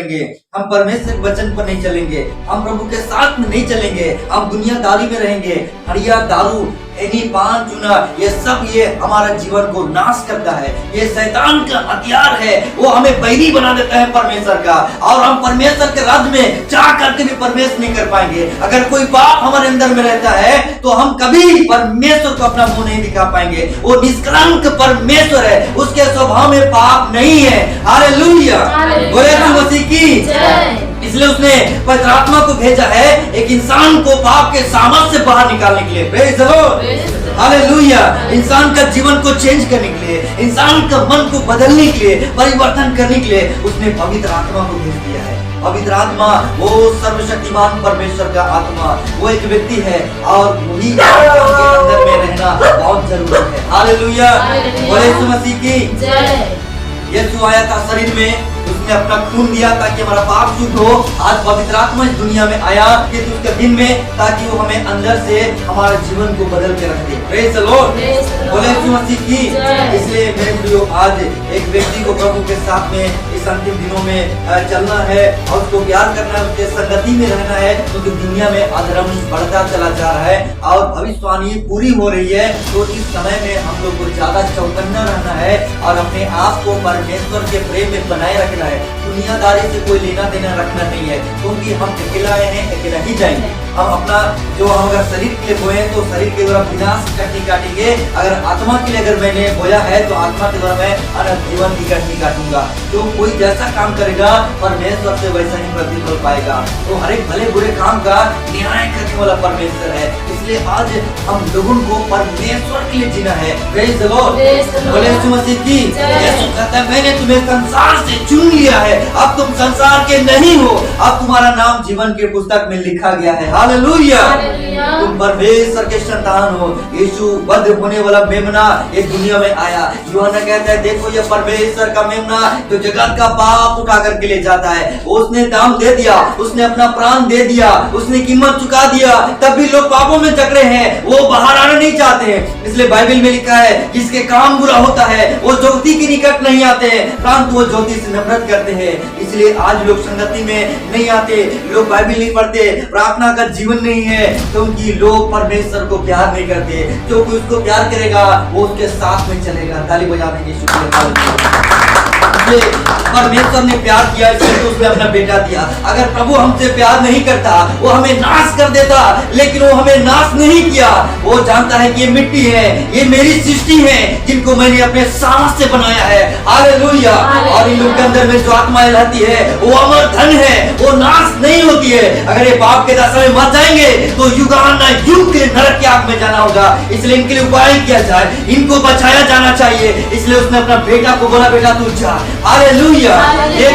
करेंगे, हम परमेश्वर के वचन पर नहीं चलेंगे, हम प्रभु के साथ में नहीं चलेंगे, हम दुनियादारी में रहेंगे, हरिया दारू एनी पान चूना ये सब ये हमारा जीवन को नाश करता है। ये शैतान का हथियार है, वो हमें बैरी बना देता है परमेश्वर का, और हम परमेश्वर के राज्य में चाह करके भी प्रवेश नहीं कर पाएंगे। अगर कोई पाप हमारे अंदर में रहता है तो हम कभी परमेश्वर को अपना मुंह नहीं दिखा पाएंगे। वो निष्कलंक परमेश्वर है, उसके स्वभाव में पाप नहीं है। हालेलुया, बोले यीशु मसीह की। इसलिए उसने पवित्र आत्मा को भेजा है एक इंसान को पाप के सामर्थ से बाहर निकालने के लिए। Praise the Lord, hallelujah. इंसान का जीवन को चेंज करने के लिए, इंसान का मन को बदलने के लिए, परिवर्तन करने के लिए उसने पवित्र आत्मा को भेज दिया है। पवित्र आत्मा वो सर्वशक्तिमान परमेश्वर का आत्मा, वो एक व्यक्ति है और वही के अंदर में रहना बहुत जरूरी है। हालेलुया, बोले यीशु मसीह की। यीशु आया था शरीर में, उसने अपना खून दिया ताकि हमारा पाप शुद्ध हो। आज पवित्र आत्मा इस दुनिया में आया कि उसके दिन में, ताकि वो हमें अंदर से हमारे जीवन को बदल के रख दे। प्रेज द लॉर्ड, बोले यीशु मसीह की। इसलिए मेरे प्रियो, आज एक व्यक्ति को प्रभु के साथ में इस अंतिम दिनों में चलना है और उसको प्यार करना है, उसके संगति में रहना है, क्योंकि दुनिया में अधर्म बढ़ता चला जा रहा है और भविष्यवाणी पूरी हो रही है। तो इस समय में हम लोग को ज्यादा चौकन्ना रहना है और अपने आप को परमेश्वर के प्रेम में बनाए रखना है। दुनियादारी से कोई लेना देना रखना नहीं है, क्योंकि हम अकेला आए हैं, अकेला ही जाएंगे। हम अपना जो हम अगर शरीर के लिए बोए तो शरीर के द्वारा विनाश की कटनी काटेंगे, अगर आत्मा के लिए अगर मैंने बोया है तो आत्मा के द्वारा मैं अनंत जीवन की कटनी काटूंगा। तो कोई जैसा काम करेगा परमेश्वर से वैसा ही प्रतिफल पाएगा। तो हर एक भले बुरे काम का न्याय करने वाला परमेश्वर है। इसलिए आज हम लोगों को परमेश्वर के लिए जीना है। प्रेज द लॉर्ड, बोले यीशु मसीह की। यीशु कहता है मैंने तुम्हें संसार से चुन लिया है, अब तुम संसार के नहीं हो, अब तुम्हारा नाम जीवन के पुस्तक में लिखा गया है। हालेलुया, तुम परमेश्वर के संतान हो। यीशु वध होने वाला मेमना इस दुनिया में आया। यूहन्ना कहता है देखो ये परमेश्वर का मेमना तो जगत का पाप उठा करके ले जाता है। उसने दाम दे दिया, उसने अपना प्राण दे दिया, उसने कीमत चुका दिया, तब भी लोग पापों में जकड़े हैं, वो बाहर आना नहीं चाहते हैं। इसलिए बाइबल में लिखा है जिसके काम बुरा होता है वो ज्योति के निकट नहीं आते हैं, परंतु वो ज्योति से नफरत करते हैं। इसलिए आज लोग संगति में नहीं आते, लोग बाइबल नहीं पढ़ते, प्रार्थना का जीवन नहीं है, क्योंकि लोग परमेश्वर को प्यार नहीं करते। जो कोई उसको प्यार करेगा वो उसके साथ में चलेगा। ताली बजा देंगे, शुक्रिया। परमेश्वर ने प्यार किया इसलिए तो उसने अपना बेटा दिया। अगर प्रभु हमसे प्यार नहीं करता वो हमें नाश कर देता, लेकिन वो हमें नाश नहीं किया। वो जानता है कि ये मिट्टी है, ये मेरी सृष्टि है जिनको मैंने अपने सामर्थ से बनाया है। हालेलुया, और इन लोगों के अंदर में जो आत्माएं रहती है वो अमर धन है, वो नाश नहीं होती है। अगर ये पाप के दशा में मर जाएंगे तो युगाना युग के नरक की आग में जाना होगा। इसलिए इनके लिए उपाय किया जाए, इनको बचाया जाना चाहिए। इसलिए उसने अपना बेटा को बोला बेटा तू जा। हालेलुया, ये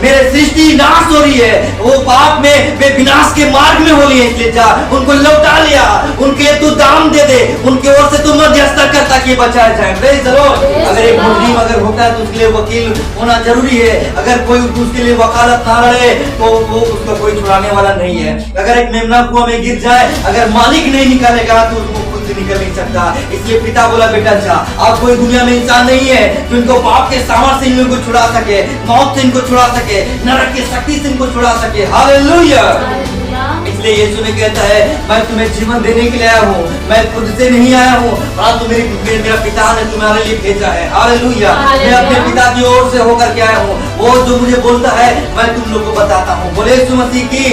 मेरे सृष्टि नाश हो रही है, वो पाप में वे विनाश के मार्ग में हो रही है, इसलिए जा उनको लौटा लिया, उनके लिए तू दाम दे दे, उनके ओर से तू मध्यस्थता कर ताकि बचाया जाए। Praise the Lord. अगर एक मुजरिम अगर होता है तो उसके लिए वकील होना जरूरी है। अगर कोई उसके लिए वकालत ना लड़े तो वो उसका कोई छुड़ाने वाला नहीं है। अगर एक मेमना कुआं में गिर जाए, अगर मालिक नहीं निकालेगा तो उसको निकल नहीं सकता। इसलिए पिता बोला बेटा जा। अब कोई दुनिया में इंसान नहीं है जो इनको पाप के सामर्थ से इनको छुड़ा सके, मौत से इनको छुड़ा सके, नरक की शक्ति से इनको छुड़ा सके। हालेलुया। इसलिए यीशु ने कहता है मैं तुम्हें जीवन देने के लिए आया हूँ, मैं खुद से नहीं आया हूँ, परंतु मेरा पिता ने तुम्हारे लिए भेजा है। हालेलुया, मैं अपने पिता की ओर से होकर के आया हूँ। वो जो मुझे बोलता है मैं तुम लोगों को बताता हूँ। बोले यीशु मसीह की।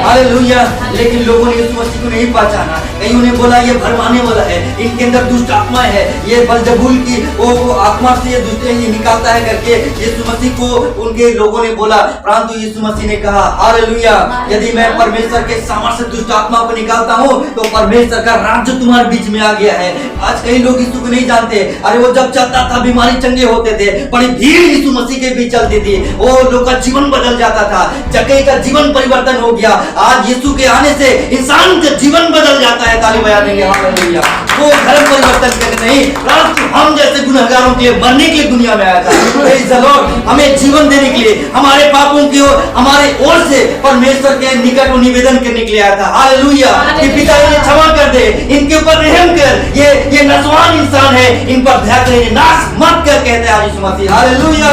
हालेलुया। लेकिन लोगों ने यीशु मसीह को नहीं पहचाना। कईयों ने बोला ये भरमाने वाला है, इनके अंदर दुष्ट आत्मा है, ये बलजबूल की वो आत्मा से ये दुष्ट ये निकालता है करके यीशु मसीह को उनके लोगों ने बोला। परंतु यीशु मसीह ने कहा हालेलुया, यदि मैं परमेश्वर के सामर्थ्य से दुष्ट आत्मा को निकालता हूँ तो परमेश्वर का राज्य तुम्हारे बीच में आ गया है। आज कई लोग यीशु को नहीं जानते। अरे वो जब चलता था बीमारी चंगे होते थे, बड़ी भीड़ यीशु मसीह के बीच चलती थी, वो लोग का जीवन बदल जाता था, जगह का जीवन परिवर्तन हो गया। आज यीशु के आने से इंसान का जीवन बदल जाता है। ताली बजा देंगे। हालेलुया। वो धर्म परिवर्तन करके नहीं, परंतु हम जैसे गुनहगारों के लिए मरने के लिए दुनिया में आया था। Praise the Lord. हमें जीवन देने के लिए, हमारे पापों की ओर हमारे ओर से परमेश्वर के निकट निवेदन करने के लिए आया था। हालेलुया। कि पिता इन्हें क्षमा कर दे, इनके ऊपर रहम कर, ये नौजवान इंसान है, इन पर दया कर, नाश मत कर, कहते हैं यीशु मसीह। हालेलुया।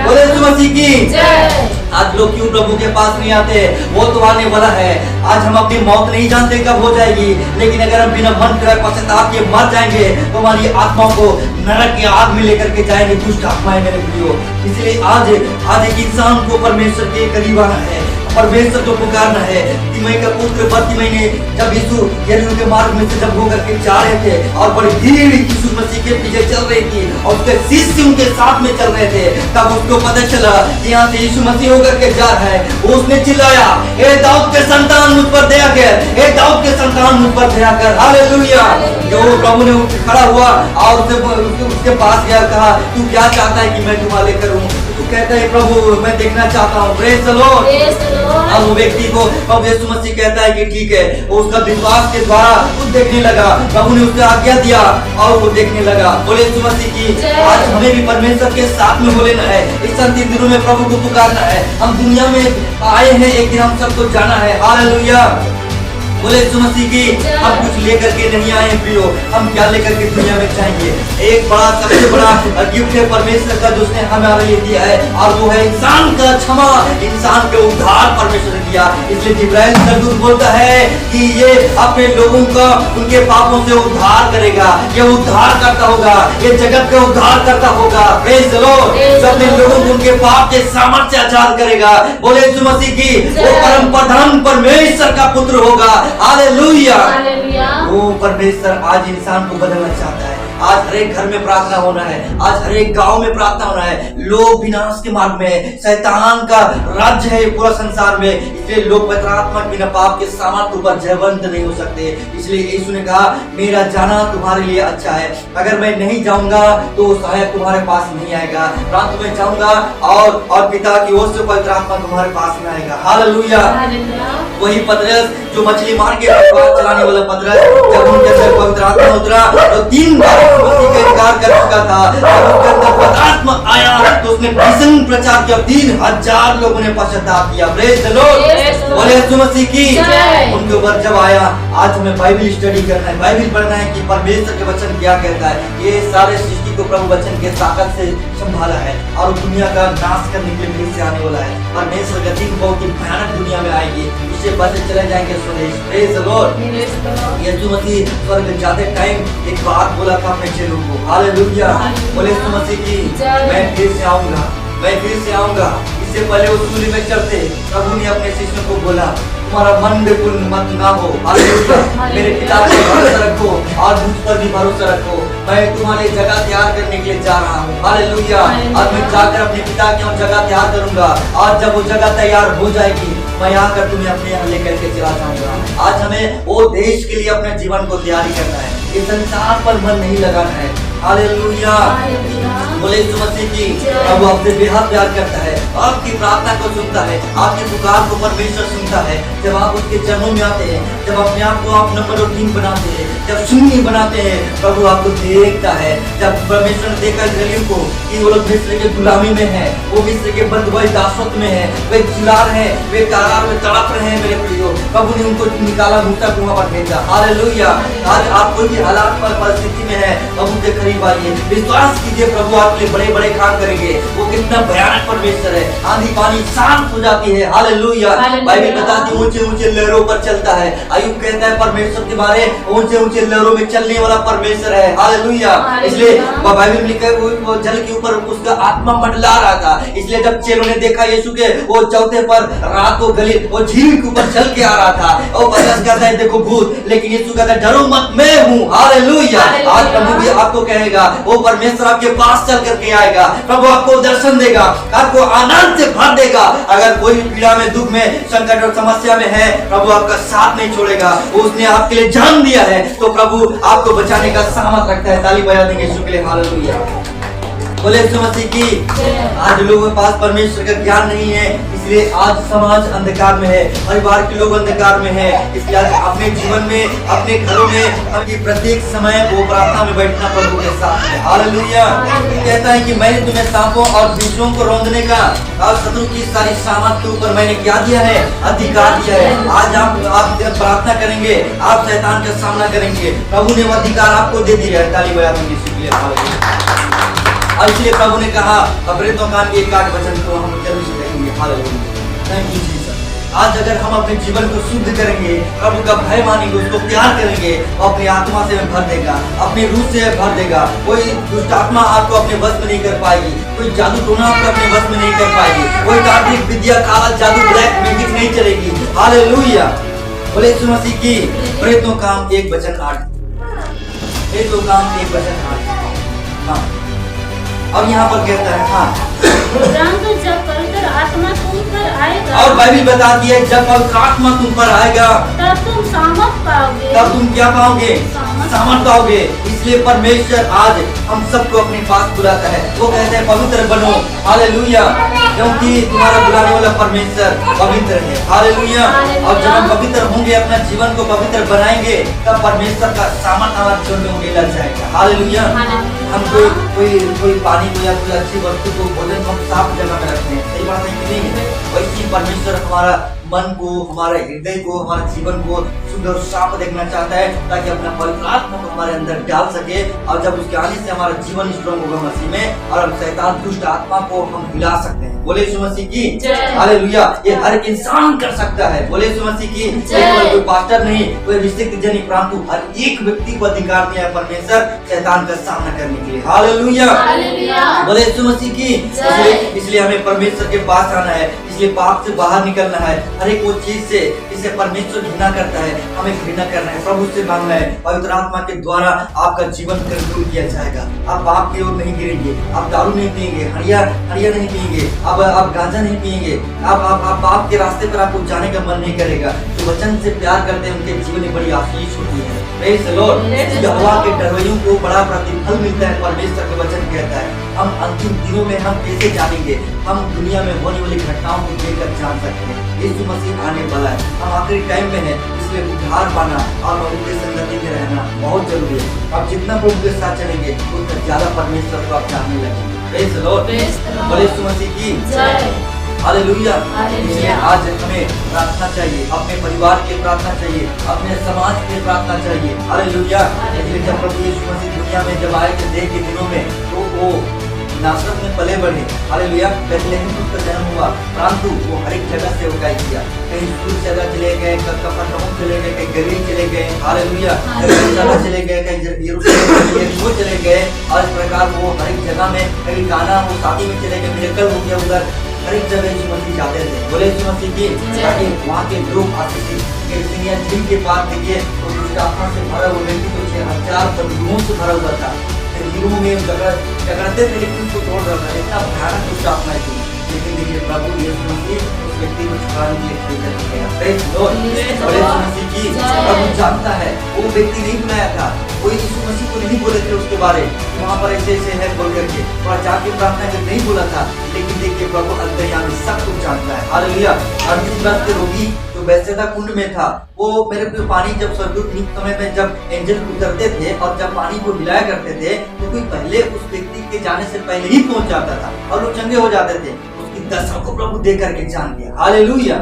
बोले यीशु मसीह की। आज लोग क्यों प्रभु के पास नहीं आते? वो तो आने वाला है। आज हम अपनी मौत नहीं जानते कब हो जाएगी, लेकिन अगर हम बिना मन के पश्चाताप के मर जाएंगे तो हमारी आत्माओं को नरक की आग में लेकर के जाएंगे दुष्ट आत्माएं मेरे प्रियो। इसलिए आज एक इंसान को परमेश्वर के करीब आना है, परमेश्वर को पुकारना है। तिमई का पुत्र बर्तिमई ने जब यीशु यरीहो के मार्ग में से जब होकर के जा रहे थे और बड़ी भीड़ यीशु मसीह के पीछे चल रही थी और उसके शिष्य उनके साथ में चल रहे थे, तब उसको पता चला कि यहाँ से यीशु मसीह होकर के जा रहा है। उसने चिल्लाया, हे दाऊद के संतान मुझ पर दया कर, हे दाऊद के संतान मुझ पर दया कर। हालेलुया। जो प्रभु ने खड़ा हुआ और उसके पास गया, कहा तू क्या चाहता है कि मैं तुम्हारे लिए करूं? तू कहता है प्रभु मैं देखना चाहता हूँ। Praise the Lord. और वो व्यक्ति को प्रभु यीशु मसीह कहता है कि ठीक है। वो उसका विश्वास के द्वारा खुद देखने लगा, प्रभु ने उसको आज्ञा दिया और वो देखने लगा। बोले यीशु मसीह की आज हमें भी परमेश्वर के साथ में हो लेना है। इस अंतिम दिनों में प्रभु को पुकारना है। हम दुनिया में आए हैं, एक दिन हम सबको जाना है। हालेलुया। बोले यीशु मसीह की हम कुछ लेकर के नहीं आए प्रियो, हम क्या लेकर के दुनिया में जाएंगे? एक बड़ा सबसे बड़ा गिफ्ट है परमेश्वर का जो उसने हमारे लिए दिया है, और वो है इंसान का क्षमा, इंसान के उद्धार परमेश्वर ने दिया। इसलिए जिब्राइल सरदूत बोलता है कि ये अपने लोगों का उनके पापों से उद्धार करेगा, ये उद्धार करता होगा, ये जगत का उद्धार करता होगा। Praise the Lord. जो अपने लोगों को उनके पाप के सामर्थ्य से आजाद करेगा। बोले यीशु मसीह की वो परम प्रधान परमेश्वर का पुत्र होगा। हालेलुया। वो परमेश्वर आज इंसान को बदलना चाहता है। आज हर एक घर में प्रार्थना होना है, आज हर एक गांव में प्रार्थना होना है। लोग विनाश के मार्ग में, शैतान का राज्य है पूरा संसार में, इसलिए लोग पवित्रात्मा बिना पाप के सामर्थ्य ऊपर जयवंत नहीं हो सकते। इसलिए यीशु ने कहा मेरा जाना तुम्हारे लिए अच्छा है। अगर मैं नहीं जाऊंगा तो सहायक तुम्हारे पास नहीं आएगा, परंतु मैं जाऊंगा और पिता की ओर से पवित्रात्मा तुम्हारे पास में आएगा। हालेलुया। वही पतरस जो मछली मार के चलाने वाला पतरस, जब उनके अंदर पवित्र आत्मा उतरा तो 3 बार मसीह का इनकार कर चुका था। जब उनके अंदर पवित्र आत्मा आया तो उसने भीषण प्रचार किया, 3000 लोगों ने पश्चाताप किया। Praise the Lord. बोले यीशु मसीह की उनके ऊपर जब आया। आज हमें बाइबल स्टडी करना है, बाइबल पढ़ना है कि परमेश्वर के वचन क्या कहता है। ये सारे सृष्टि को प्रभु वचन के ताकत से संभाला है और दुनिया का नाश करने के लिए फिर से आने वाला है। परमेश्वर का दिन बहुत ही भयानक दुनिया में आएगी, इससे बचे चले जाएंगे स्वदेश। Praise the Lord. Yeshu Masih स्वर्ग जाते टाइम एक बात बोला था अपने चेलों को। हालेलुया। बोले यीशु मसीह की मैं फिर से आऊंगा, मैं फिर से आऊंगा। इससे पहले वो सूली में चढ़ते, प्रभु ने अपने शिष्यों को बोला तुम्हारा मन बिल्कुल मत ना हो। हालेलुया। मेरे पिता पर भरोसा रखो और मुझ पर भी भरोसा रखो। मैं तुम्हारे जगह तैयार करने के लिए जा रहा हूँ। हालेलुया। और मैं जाकर अपने पिता की ओर जगह तैयार करूंगा, और जब वो जगह तैयार हो जाएगी मैं आकर तुम्हें अपने यहाँ लेकर के चला जाऊंगा। आज हमें वो देश के लिए अपने जीवन को तैयारी करना है, इस संसार पर मन नहीं लगाना है। हालेलुया। बोले यीशु मसीह की प्रभु आपसे बेहद प्यार करता है, आपकी प्रार्थना को सुनता है, आपकी पुकार को परमेश्वर सुनता है। जब आप उसके चरणों में आते हैं, जब अपने आप को आप नंबर 3 बनाते हैं, जब शून्य बनाते हैं, प्रभु आपको देखता है। जब परमेश्वर ने देखा इसराइलियों को कि वो लोग मिस्र के गुलामी में है, वो मिस्र के बंधुआई दासत्व में है, वे चिल्ला रहे हैं, वे करार में तड़प रहे हैं मेरे प्रियो, प्रभु ने उनको निकाला, मूसा कुआं पर भेजा। हालेलुया। आज आप कोई भी हालात पर परिस्थिति में है, प्रभु के करीब आइए, विश्वास कीजिए प्रभु आपके लिए बड़े बड़े काम करेंगे। वो कितना भयानक परमेश्वर है। आंधी पानी शांत हो जाती है। हालेलुया। बाइबल बताती है ऊंचे ऊंचे लहरों पर चलता है। अय्यूब कहता है परमेश्वर के बारे ऊंचे ऊंचे लहरों में चलने वाला परमेश्वर है। हालेलुया। इसलिए बाइबल में लिखा है वो जल के ऊपर उसका आत्मा मंडला रहा था। इसलिए जब चेलों ने देखा यीशु के वो चौथे पर रात को गली वो झील के ऊपर चल के आ रहा था, और पतरस कहता है देखो भूत, लेकिन यीशु कहता है डरो मत, मैं हूँ। हालेलुया। आज प्रभु भी आपको कहेगा, वो परमेश्वर आपके पास चल करके आएगा, प्रभु आपको दर्शन देगा, आपको आनंद से भर देगा। अगर कोई भी पीड़ा में, दुख में, संकट और समस्या में है, प्रभु आपका साथ नहीं छोड़ेगा। उसने आपके लिए जान दिया है तो प्रभु आपको बचाने का सामर्थ रखता है। ताली बजा देंगे यीशु के लिए। हालेलुया। बोले यीशु मसीह की आज लोगों के पास परमेश्वर का ज्ञान नहीं है, इसलिए आज समाज अंधकार में है, परिवार के लोग अंधकार में है। इसलिए आज अपने जीवन में, अपने घरों में अपनी प्रत्येक समय वो प्रार्थना में बैठना प्रभु के साथ है। हालेलुया। कहता है कि मैंने तुम्हें सांपों और बिच्छुओं को रौंदने का और शत्रु की सारी सामर्थ के ऊपर मैंने क्या दिया है? अधिकार दिया है। आज आप जब प्रार्थना करेंगे, आप शैतान का सामना करेंगे, प्रभु ने वो अधिकार आपको दे दिया है। ताली बजा देंगे यीशु के लिए। और इसलिए प्रभु ने कहा अब्रेतों कान के 1 वचन को हम जरूर से देखेंगे। Hallelujah, thank you Jesus. आज अगर हम अपने जीवन को शुद्ध करेंगे, प्रभु का भय मानेंगे, उसको प्यार करेंगे, वो अपनी आत्मा से भर देगा, अपनी रूह से भर देगा। कोई दुष्ट आत्मा आपको अपने वश में नहीं कर पाएगी, कोई जादू टोना आपको अपने वश में नहीं कर पाएगी, कोई तांत्रिक विद्या, काला जादू, ब्लैक मैजिक नहीं चलेगी। हालेलुया, बोले यीशु मसीह की। प्रेरितों काम 1:8, प्रेरितों काम 1:8। हाँ, अब यहाँ पर कहता है, हाँ, परंतु जब पवित्र आत्मा तुम पर आएगा, और बाइबल बताती है जब पवित्र आत्मा तुम पर आएगा तब तुम सामर्थ पाओगे। तब तुम क्या पाओगे? सामर्थ पाओगे। इसलिए परमेश्वर आज हम सबको अपने पास बुलाता है। वो कहते हैं पवित्र बनो, हालेलुया, क्योंकि तुम्हारा बुलाने वाला परमेश्वर पवित्र है। हालेलुया। और जब हम पवित्र होंगे, अपना जीवन को पवित्र बनाएंगे, तब परमेश्वर का सामर्थ हमारे जीवन में होने लग जाएगा। हालेलुया। हम कोई पानी को या कोई अच्छी वस्तु को, भोजन को हम साफ जगह में रखते हैं, सही बात है कि नहीं है? वैसे परमेश्वर हमारा मन को, हमारे हृदय को, हमारे जीवन को शुद्ध और साफ देखना चाहता है, ताकि अपना पवित्र आत्मा को हमारे अंदर डाल सके। और जब उसके आने से हमारा जीवन स्ट्रॉन्ग होगा मसीह में, और हम शैतान दुष्ट आत्मा को हम हिला सकते हैं। बोले यीशु मसीह की हालेलुया। ये हर एक इंसान कर सकता है। बोले यीशु मसीह की। कोई पास्टर नहीं, कोई अभिषेक जन, परंतु हर एक व्यक्ति को अधिकार दिया है परमेश्वर शैतान का सामना करने के लिए। हालेलुया। बोले यीशु मसीह की। इसलिए हमें परमेश्वर के पास आना है, इसलिए पाप से बाहर निकलना है। हर एक वो चीज से जिसे परमेश्वर घृणा करता है, हमें घृणा करना है, प्रभु से मांगना है। पवित्र आत्मा के द्वारा आपका जीवन कंट्रोल किया जाएगा। आप पाप की ओर नहीं गिरेंगे, आप दारू नहीं पिएंगे, हरिया नहीं पिएंगे, आप गांजा नहीं पिएंगे, आप पाप के रास्ते पर आपको जाने का मन नहीं करेगा। जो वचन से प्यार करते हैं उनके जीवन में बड़ी आशीष होती है। Praise the Lord. यहोवा के डरवैयों को बड़ा प्रतिफल मिलता है, परमेश्वर के वचन कहता है। हम अंतिम दिनों में हम कैसे जानेंगे? हम दुनिया में होने वाली घटनाओं को देखकर जान सकते हैं। यीशु मसीह आने वाला है, हम आखिरी टाइम में हैं, इसलिए उद्धार पाना और प्रभु की संगति में रहना बहुत जरूरी है। आप जितना प्रभु के साथ चलेंगे, उतना ज्यादा परमेश्वर को आप जानने लगेंगे। Praise the Lord. बोले यीशु मसीह की हालेलुया। इसलिए आज हमें प्रार्थना चाहिए, अपने परिवार की प्रार्थना चाहिए, अपने समाज की प्रार्थना चाहिए। हालेलुया। इसलिए जब प्रभु यीशु मसीह दुनिया में जब आए थे, देख के दिनों में, तो वो नासरत में पले बढ़े। हालेलुया। बेथलेहम में उसका जन्म हुआ, परंतु वो हर एक जगह से उगाई किया। कहीं दूर जगह चले गए, कफरनहूम चले गए, कहीं गलील चले गए। हालेलुया। कहीं चले गए, कहीं यरीहो चले गए। और इस प्रकार वो हर एक जगह में, कहीं गाना वो शादी में चले गए, मिरेकल हो गया उधर। हर एक जगह यीशु मसीह जाते थे। बोले यीशु मसीह की। ताकि वहाँ के लोग आते थे। झील के पास देखिए, तो दुष्ट आत्मा से भरा हुआ व्यक्ति तो 6000 बंदूकों से भरा हुआ था। गिरोह में झगड़ते थे, लेकिन उसको तोड़ रहा था। इतना भयानक दुष्ट आत्मा थी। लेकिन देखिए प्रभु यीशु मसीह उस व्यक्ति को छुड़ाने के लिए खरीद गया। Praise the Lord. बोले यीशु मसीह की। प्रभु जानता है, वो व्यक्ति नहीं बुलाया था, कोई यीशु मसीह को नहीं बोले थे उसके बारे वहाँ पर ऐसे है बोल करके, और जाके प्रार्थना कर नहीं बोला था। लेकिन देखिए प्रभु अंतर्यामी सब कुछ जानता है। हालेलुया। और जिस बात के रोगी जो बैतसैदा कुंड में था, वो मेरे को पानी जब स्वर्गदूत समय में जब एंजल उतरते थे और जब पानी को हिलाया करते थे, तो कोई पहले उस व्यक्ति के जाने से पहले ही पहुंच जाता था और वो चंगे हो जाते थे। उसकी दशा को प्रभु दे करके जान गया। हालेलुया।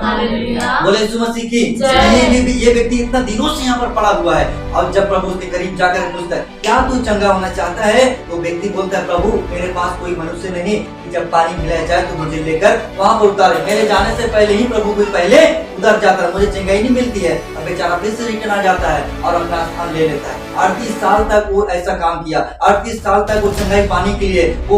बोले यीशु मसीह की। ये व्यक्ति इतना दिनों से यहाँ पर पड़ा हुआ है, और जब प्रभु उसके करीब जाकर पूछता है, क्या तू चंगा होना चाहता है? तो व्यक्ति बोलता है, प्रभु मेरे पास कोई मनुष्य नहीं कि जब पानी मिलाया जाए तो मुझे लेकर वहाँ पर उतारे। मेरे जाने से पहले ही प्रभु कोई पहले उधर जाता है, मुझे चंगाई नहीं मिलती है। अब बेचारा फिर से रिटर्न आ जाता है और अपना स्थान ले लेता है। 38 साल तक वो ऐसा काम किया। 38 साल तक वो चंगाई पाने के लिए वो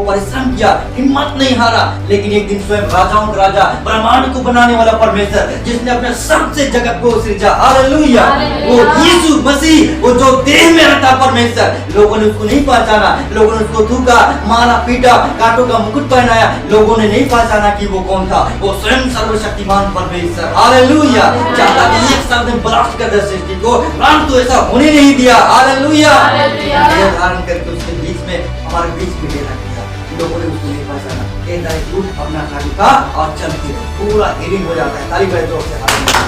परिश्रम किया, हिम्मत नहीं हारा। लेकिन एक दिन स्वयं राजाओं का राजा, ब्रह्मांड को बनाने वाला परमेश्वर, जिसने अपने सबसे जगत को सृजा, हालेलुया, वो यीशु मसीह, वो जो देह में रहता परमेश्वर, लोगों ने उसको नहीं पहचाना। लोगों ने उसको थूका, मारा, पीटा, कांटों का मुकुट पहनाया। लोगों ने नहीं पहचाना कि वो कौन था। वो स्वयं सर्वशक्तिमान परमेश्वर, हालेलुया, चाहता कि एक साथ में ब्लास्ट कर दे सृष्टि को, परंतु ऐसा होने नहीं दिया। हालेलुया। ये धारण करके उसके बीच में, हमारे बीच में रख दिया। लोगों ने उसको नहीं पहचाना। झूठ अपना खालिका और चलती पूरा हीलिंग हो जाता है। ताली बजाओ जोर से। हालेलुया।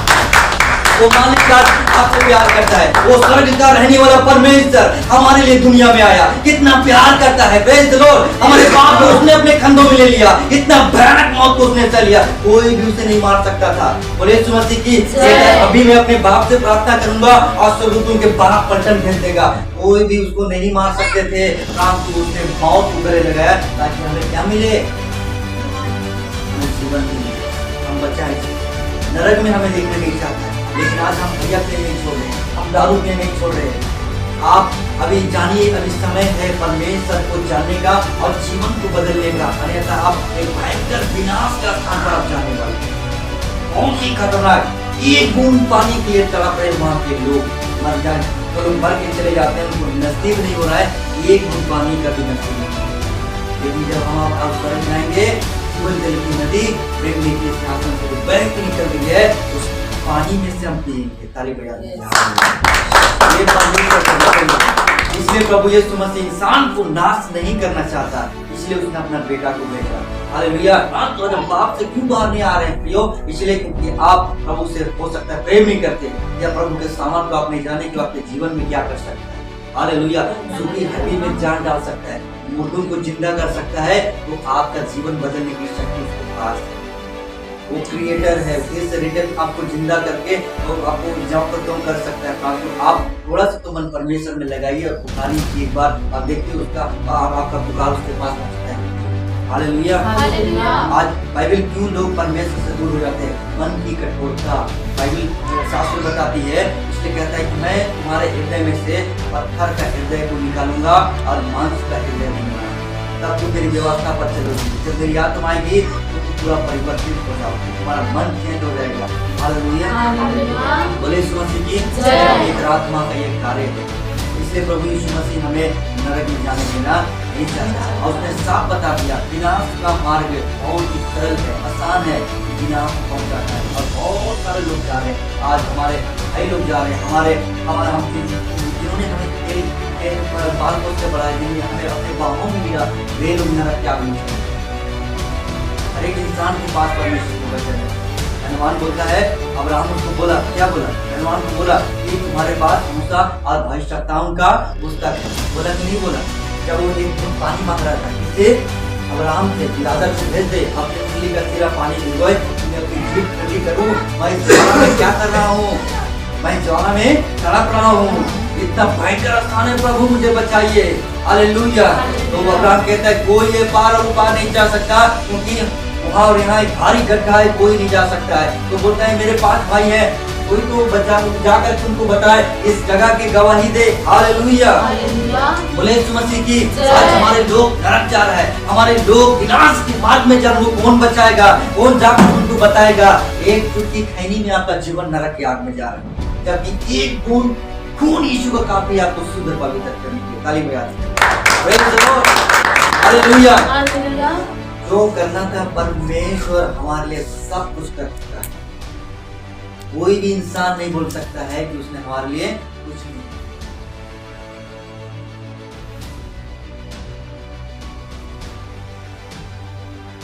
वो मालिक का आपसे प्यार करता है। वो स्वर्ग का रहने वाला परमेश्वर हमारे लिए दुनिया में आया, कितना प्यार करता है। Praise the Lord. हमारे पाप को उसने अपने कंधों में ले लिया, इतना भयानक मौत को उसने सह लिया, कोई भी उसे नहीं मार सकता था। बोले यीशु मसीह की। अभी मैं अपने बाप से प्रार्थना करूंगा और स्वर्गदूतों के 12 पलटन भेज देगा, कोई भी उसको नहीं मार सकते थे। परंतु उसने मौत को गले लगाया ताकि हमें क्या मिले? जीवन नहीं मिले, हम बचाए। नरक में हमें देखने नहीं चाहता है, लेकिन आज हम भैया पे नहीं छोड़ रहे, हम दारू पे नहीं छोड़ रहे। आप अभी जानिए, अभी समय है परमेश्वर को जानने का और जीवन को बदलने का, अन्यथा आप एक भयंकर विनाश का स्थान पर आप जाने वाले हैं। कौन सी खतरनाक, एक बूंद पानी के लिए तड़प रहे वहां के लोग मर जाए तो लोग मर के चले जाते हैं, उनको नसीब नहीं हो रहा है एक बूंद पानी का भी नसीब नहीं। लेकिन जब हम आप समझ जाएंगे जीवन जल की नदी प्रेम के शासन से बह के निकल रही है, उस पानी में से हम पिएंगे। ताली बजा ये परमेश्वर। इसलिए प्रभु यीशु मसीह इंसान को नाश नहीं करना चाहता, इसलिए उसने अपना बेटा को भेजा। हालेलुया। आप तो जब बाप से क्यों बाहर नहीं आ रहे हैं प्रियो? इसलिए क्योंकि आप प्रभु से हो सकता है प्रेम नहीं करते, या प्रभु के सामान को आप नहीं जाने कि आपके जीवन में क्या कर सकता है। हालेलुया। सूखी हड्डी में जान डाल सकता है, मुर्दों को जिंदा कर सकता है, तो आपका जीवन बदलने की शक्ति उसके पास है। वो क्रिएटर है, इस रिटर्न आपको जिंदा करके तो आपको जब पर तुम कर सकता है काम। तो आप थोड़ा सा तो मन परमेश्वर में लगाइए और पुकारिए एक बार, आप देखिए उसका आपका पुकार उसके पास पहुंचता है। हालेलुया। आज बाइबल क्यों लोग परमेश्वर से दूर हो जाते हैं? मन की कठोरता। बाइबल शास्त्र बताती है, इसलिए कहता है कि मैं तुम्हारे हृदय में से पत्थर का हृदय को निकालूंगा और मांस का हृदय दूंगा, तब तुम मेरी व्यवस्था पर चलोगी। जब मेरी आत्मा आएगी तो पूरा परिवर्तित हो जाओगे, तुम्हारा मन चेंज हो जाएगा। हालेलुया। बोले यीशु मसीह की जय। एक आत्मा का ये कार्य है, इसलिए प्रभु यीशु मसीह हमें नरक में जाने देना नहीं चाहता। और उसने साफ बता दिया, विनाश का मार्ग बहुत ही सरल है, आसान है, विनाश पहुंचाता है। और बहुत सारे लोग जा रहे हैं, आज हमारे कई लोग जा रहे हैं, हमारे हम जिन्होंने हमें बाल पोस से बढ़ाया, जिन्होंने हमें अपने बाहों में लिया, वे लोग नरक क्या भी नहीं। हर एक इंसान के पास परमेश्वर को वचन है। हनुमान बोलता है, अब्राहम उसको बोला, क्या बोला? हनुमान को बोला कि तुम्हारे पास मूसा और भविष्यवक्ताओं का पुस्तक है। बोला कि नहीं बोला? जब वो एक दिन पानी मांग रहा था, किससे? अब्राहम से, लाजर से भेज दे, अपने उंगली का सिरा पानी भिगोए, मैं अपनी जीभ ठंडी करूं, मैं इस ज्वाला में क्या कर रहा हूँ? मैं ज्वाला में तड़प रहा हूँ, इतना भयंकर स्थान है, प्रभु मुझे बचाइए। हालेलुया। तो अब्राहम कहता है कोई ये पार और पार नहीं जा सकता, क्योंकि वहाँ और यहाँ एक भारी गड्ढा है, कोई नहीं जा सकता है। तो बोलता है मेरे 5 भाई हैं, कोई तो बचा जाकर तुमको बताए, इस जगह की गवाही दे। हालेलुया। बोले यीशु मसीह की। आज हमारे लोग नरक जा रहा है, हमारे लोग विनाश के मार्ग में चल, वो कौन बचाएगा? कौन जाकर तुमको बताएगा? एक चुटकी खैनी में आपका जीवन नरक की आग में जा रहा है, जबकि एक बूंद खून यीशु का काफी आपको शुद्ध पवित्र करने के लिए। ताली बजाते। हालेलुया। जो करना था परमेश्वर हमारे लिए सब कुछ कर चुका है। कोई भी इंसान नहीं बोल सकता है कि उसने हमारे लिए कुछ नहीं किया।